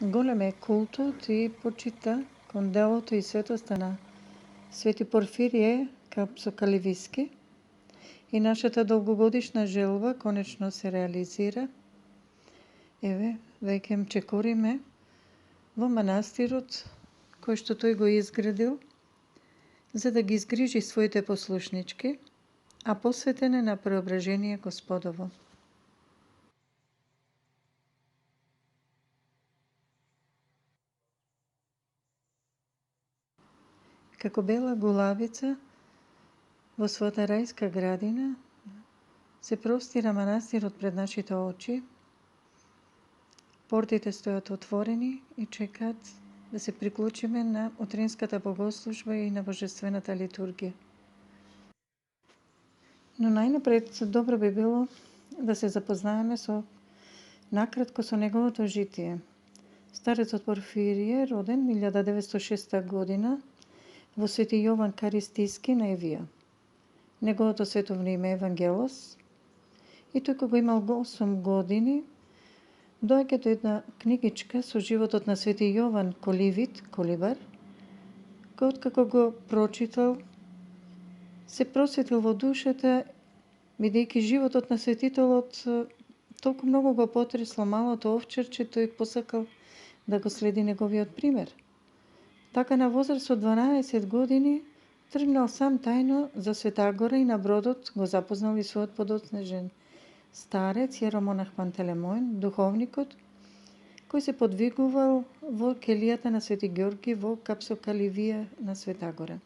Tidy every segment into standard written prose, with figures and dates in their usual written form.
Голем е култот и почита кон делото и светоста на Свети Порфирije Капсокаливиски и нашата долгогодишна желба конечно се реализира. Еве, веќе чекориме во манастирот кој што тој го изградил за да ги изгрижи своите послушнички, а посветен е на преображение Господово. Како бела гулавица во својата рајска градина се простира манастирот пред нашите очи. Портите стојат отворени и чекаат да се приклучиме на утринската богослужба и на божествената литургија. Но најнапред добро би било да се запознаеме накратко со неговото житие. Старецот Порфирije, роден 1906 година во Свети Јован Каристиски на Евија. Неговото световно име е Евангелос и тој кога имал 8 години доаѓа до една книгичка со животот на Свети Јован Колибар, кој откако го прочитал се просветил во душата, бидејќи животот на светителот толку многу го потресло малото овчарче, тој посакал да го следи неговиот пример. Така на возраст од 12 години тргнал сам тајно за Светагора и на бродот го запознал и својот подоцнежен старец јеромонах Пантелемоен, духовникот, кој се подвигувал во келијата на Свети Ѓорги во Капсокаливија на Светагора.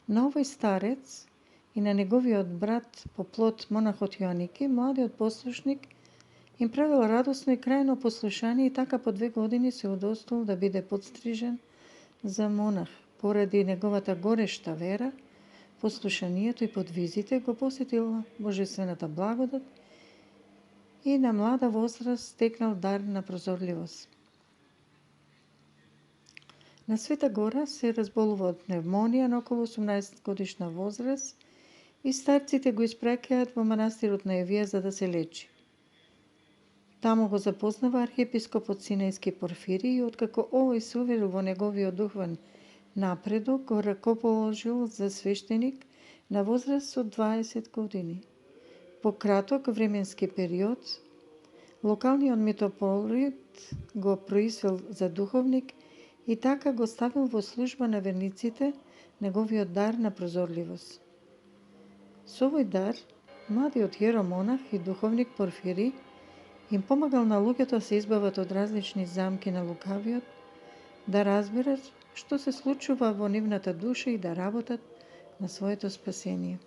На овој старец и на неговиот брат по плот монахот Јоаники, младиот послушник им правил радосно и крајно послушание и така по 2 години се удостоил да биде подстрижен за монах. Поради неговата горешта вера, послушанието и подвизите го посетил божествената благодат и на млада возраст стекнал дар на прозорливост. На Света Гора се разболува од пневмонија на околу 18 годишна возраст и старците го испраќаат во манастирот на Евија за да се лечи. Таму го запознава архиепископот Синејски Порфирije и откако овој се уверил во неговиот духовен напредок, го ракоположил за свештеник на возраст од 20 години. По краток временски период, локалниот митрополит го произвел за духовник и така го ставил во служба на верниците неговиот дар на прозорливост. Со овој дар, младиот јеромонах и духовник Порфирije им помагал на луѓето да се избават од различни замки на лукавиот, да разберат што се случува во нивната душа и да работат на своето спасение.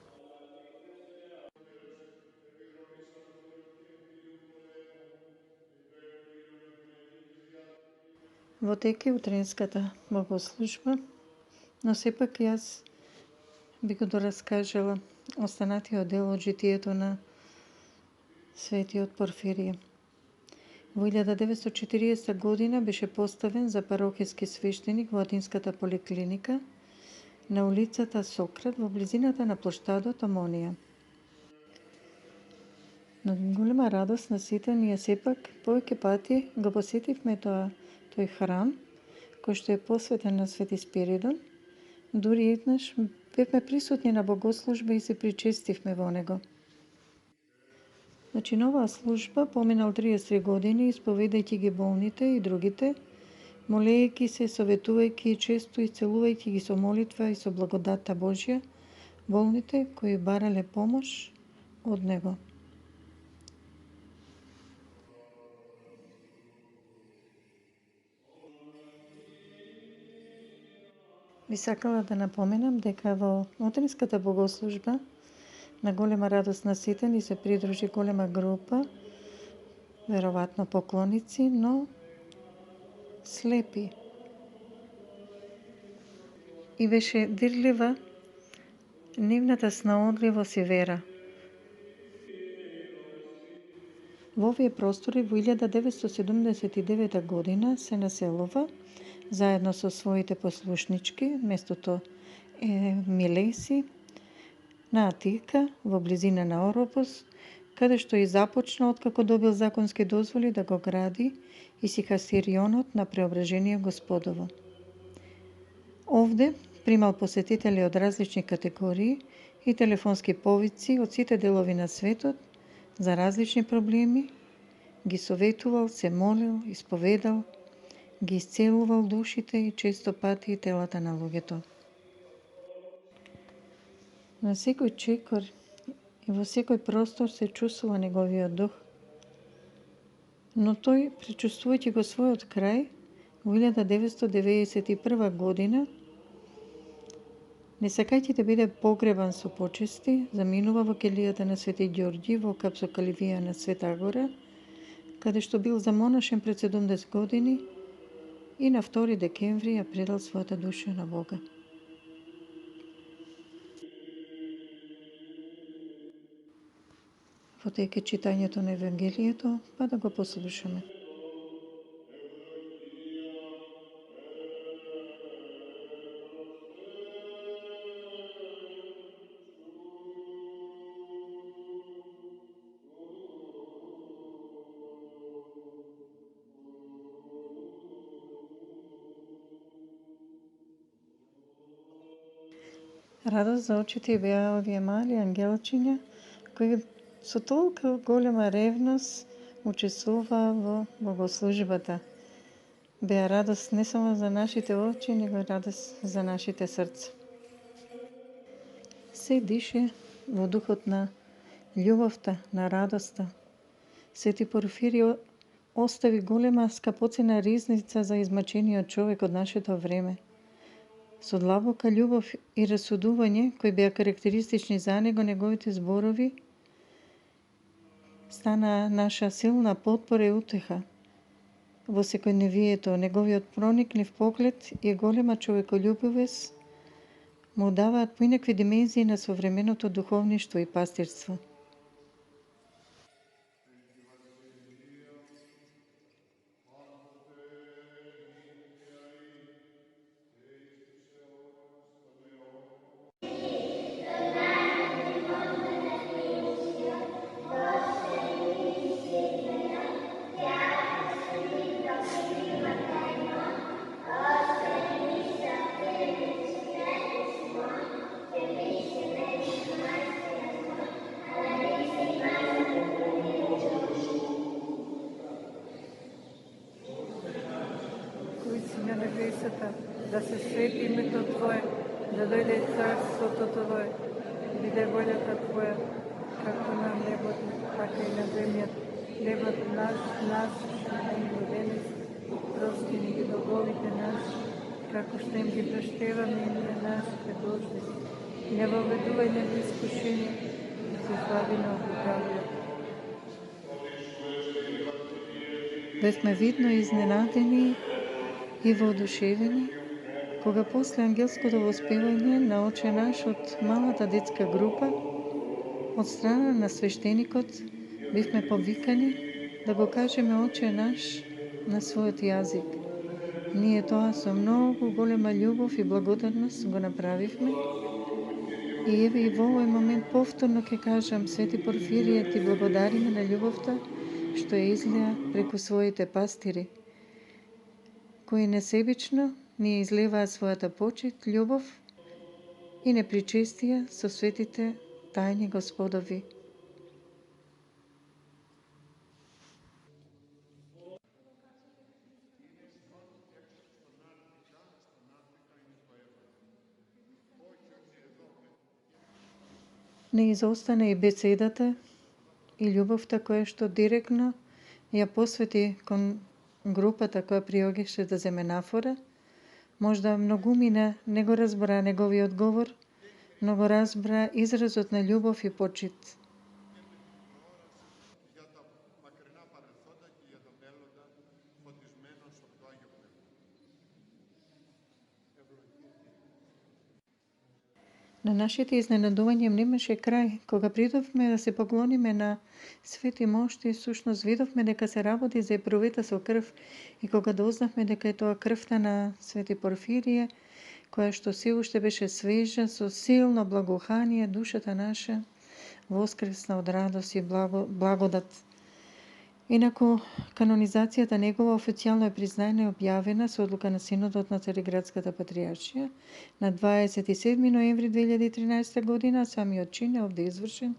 Во теке утринската богослужба, но сепак јас би го дораскажала останатиот дел од житието на светиот Порфирije. Во 1940 година беше поставен за парохиски свештеник во Атинската поликлиника на улицата Сократ во близината на плоштадот Омонија. На голема радост на сите ние сепак повеќе пати го посетивме тој храм кој што е посветен на Свети Спиридон. Дури еднаш бевме присутни на богослужба и се причестивме во него. Значи, на оваа служба поминал 30 години, исповедајќи ги болните и другите, молејќи се, советувајќи и често исцелувајќи ги со молитва и со благодатта Божја, болните кои барале помош од него. Би сакала да напоменам дека во утринската богослужба на голема радост на сите ни се придружи голема група, веројатно поклоници, но слепи. И беше дирлива нивната снаодливост и вера. Во овие простори во 1979 година се населува заедно со своите послушнички, местото е Милеси, на Атика, во близина на Оропос, каде што и започна откако добил законски дозволи да го гради и сихасирионот на Преображение Господово. Овде примал посетители од различни категории и телефонски повици од сите делови на светот за различни проблеми, ги советувал, се молил, исповедал, ги исцелувал душите и често пати и телата на луѓето. На секој чекор и во секој простор се чувствува неговиот дух. Но тој, пречувствувајќи го својот крај, во 1991 година, не сакајќи да биде погребан со почести, заминува во келијата на Свети Ѓорѓи во Капсокаливија на Света Гора, каде што бил замонашен пред 70 години и на 2 декември ја предал својата душа на Бога. Во теке читањето на Евангелието, па да го послушаме. Радост за очите беа овие мали ангелчиња кои со толку голема ревност учествуваа во богослужбата. Беа радост не само за нашите очи, него радост за нашите срца. Се дише во духот на љубовта, на радоста. Свети Порфирија остави голема скапоцена ризница за измачениот човек од нашето време. Со длабока љубов и расудување, кои беа карактеристични за него, неговите зборови стана наша силна потпора и утеха. Во секојдневието, неговиот прониклив поглед и голема човеколюбивост му даваат поинакви димензии на современото духовништво и пастирство. На небесата, да се свети името Твое, да дојде царството Твое, биде волјата Твоја, како на небото, така и на земјата. Хлебот наш дај ни го денес, прости ни ги долговите наши, како што им ги прештеваме и ние нашите должници. Не воведувај ни во искушение, да се избави од лукавиот. Бевме видно изненадени и воодушевени, кога после ангелското воспевање на Оче наш од малата детска група, од страна на свештеникот, бивме повикани да го кажеме Оче наш на својот јазик. Ние тоа со многу голема љубов и благодарност го направивме. И еве и во овој момент повторно ќе кажам, Свети Порфирија, ти благодариме на љубовта што ја излеа преку своите пастири, кои несебично ни излеваат својата почит, љубов и не причестија со светите тајни Господови. Не изостана и беседата и љубовта која што директно ја посвети кон групата која приогеше да земе нафора. Можда многумина не го разбра неговиот говор, но го разбра изразот на љубов и почит. На нашите изненадувања немаше крај. Кога придовме да се поклониме на свети мошти, сушност видовме дека се работи за епрувета со крв, и кога дознавме дека е тоа крвта на Свети Порфирија, која што се уште беше свежа, со силно благоухание, душата наша воскресна од радост и благодат. Инаку, канонизацијата негова официјално е признаена и објавена со одлука на Синодот на Цариградската патриаршија на 27 ноември 2013 година, а самиот чин е овде извршен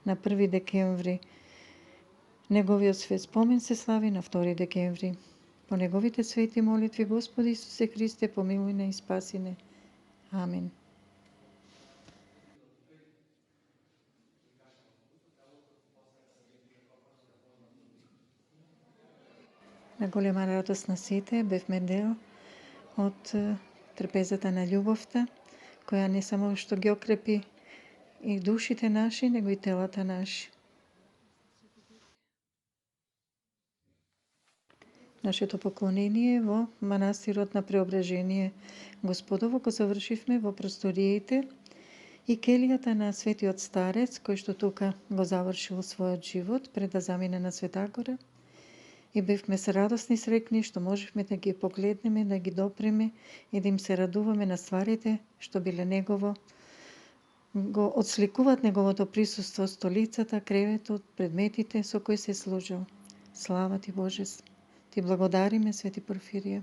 на 1 декември. Неговиот свет спомен се слави на 2 декември. По неговите свети молитви, Господи Исусе Христе, помилуј не и спаси не. Амин. На голема радост на сите бевме дел од трпезата на љубовта, која не само што ги окрепи и душите наши, него и телата наши. Нашето поклонение во манастирот на Преображение Господово го завршивме во просториите и келијата на светиот старец, кој што тука го завршил својот живот пред да замине на Света Гора. И бевме се радосни срекни што можевме да ги погледнеме, да ги допреме и да им се радуваме на стварите што биле негово, го отсликуваат неговото присуство, столицата, креветот, предметите со кои се служил. Слава ти Боже! Ти благодариме, Свети Порфирија.